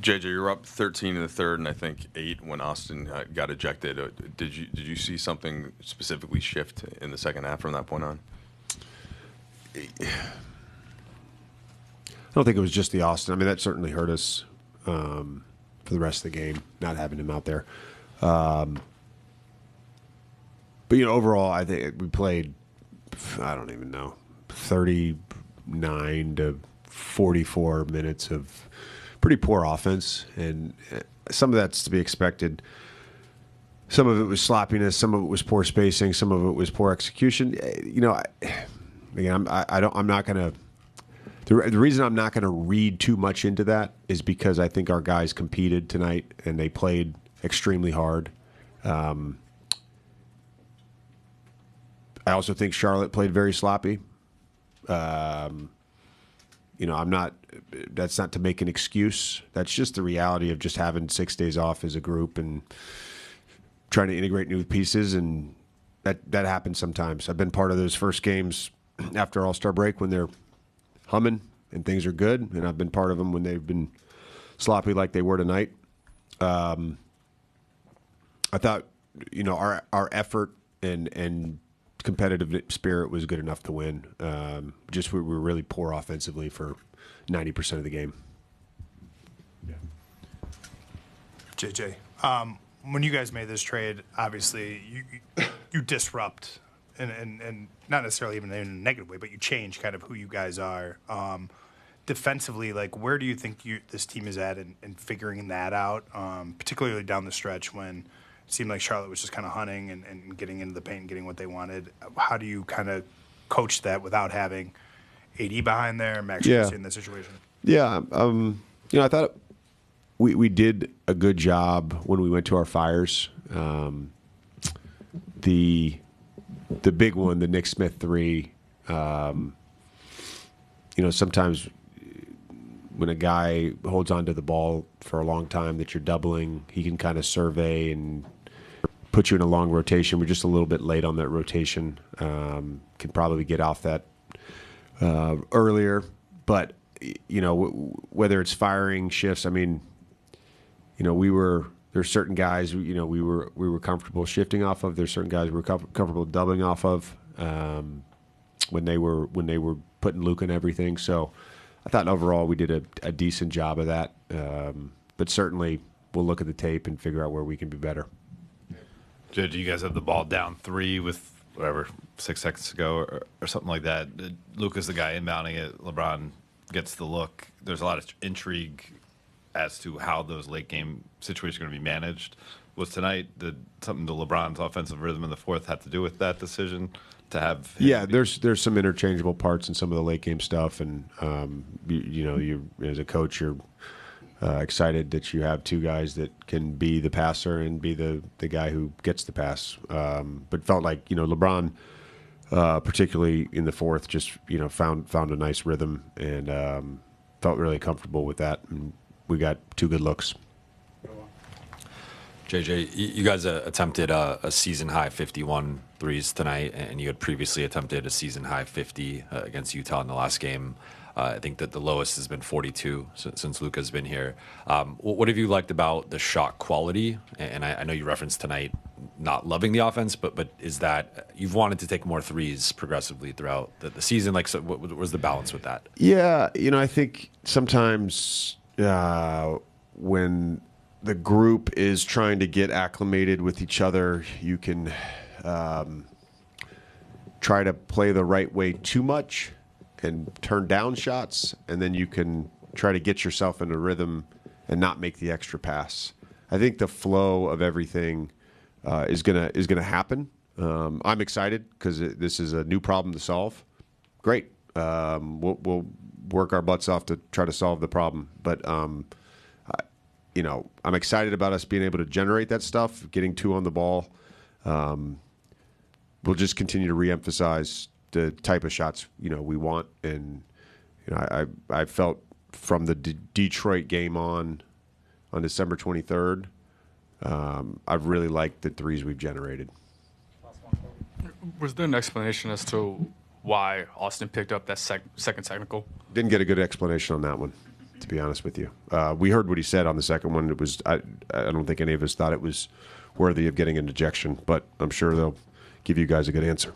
JJ, you're up 13 in the third, and I think 8 when Austin got ejected. Did you see something specifically shift in the second half from that point on? I don't think it was just the Austin. I mean, that certainly hurt us for the rest of the game, not having him out there. But overall, I think we played, I don't even know, 39 to 44 minutes of pretty poor offense, and some of that's to be expected. Some of it was sloppiness, some of it was poor spacing, some of it was poor execution. I'm not going to. The reason I'm not going to read too much into that is because I think our guys competed tonight and they played extremely hard. I also think Charlotte played very sloppy. I'm not. That's not to make an excuse. That's just the reality of just having 6 days off as a group and trying to integrate new pieces, and that happens sometimes. I've been part of those first games after All-Star break when they're humming and things are good, and I've been part of them when they've been sloppy like they were tonight. I thought, our effort and competitive spirit was good enough to win. We were really poor offensively for 90% of the game. Yeah. JJ, when you guys made this trade, obviously you disrupt, and not necessarily even in a negative way, but you change kind of who you guys are. Defensively, where do you think this team is at in figuring that out, particularly down the stretch when it seemed like Charlotte was just kind of hunting and getting into the paint and getting what they wanted? How do you kind of coach that without having AD behind there, Max in that situation? Yeah, I thought we did a good job when we went to our fires. The big one, the Nick Smith 3, sometimes when a guy holds onto the ball for a long time that you're doubling, he can kind of survey and put you in a long rotation. We're just a little bit late on that rotation. Can probably get off that earlier. But, whether it's firing shifts, I mean, there's certain guys, we were comfortable shifting off of. There's certain guys we were comfortable doubling off of when they were putting Luke in everything. So I thought overall we did a decent job of that. But certainly we'll look at the tape and figure out where we can be better. Do you guys have the ball down 3 with 6 seconds to go or something like that? Luke is the guy inbounding it. LeBron gets the look. There's a lot of intrigue as to how those late game situations are going to be managed. Was tonight something to LeBron's offensive rhythm in the fourth had to do with that decision to have? There's some interchangeable parts in some of the late game stuff, and you as a coach, you're excited that you have 2 guys that can be the passer and be the guy who gets the pass. But felt like LeBron, particularly in the fourth, just found a nice rhythm and felt really comfortable with that. And we got 2 good looks. JJ, you guys attempted a season-high 51 threes tonight, and you had previously attempted a season-high 50 against Utah in the last game. I think that the lowest has been 42 since Luka's been here. What have you liked about the shot quality? And I know you referenced tonight not loving the offense, but is that you've wanted to take more threes progressively throughout the season? So what was the balance with that? Yeah, I think sometimes when the group is trying to get acclimated with each other, you can try to play the right way too much and turn down shots, and then you can try to get yourself in a rhythm and not make the extra pass. I think the flow of everything is gonna happen. I'm excited because this is a new problem to solve. Great, we'll work our butts off to try to solve the problem. But I'm excited about us being able to generate that stuff, getting 2 on the ball. We'll just continue to reemphasize the type of shots we want, and I felt from the Detroit game on December 23rd, I've really liked the threes we've generated. Was there an explanation as to why Austin picked up that second technical? Didn't get a good explanation on that one. to be honest with you. We heard what he said on the second one. It was I don't think any of us thought it was worthy of getting an ejection, but I'm sure they'll give you guys a good answer.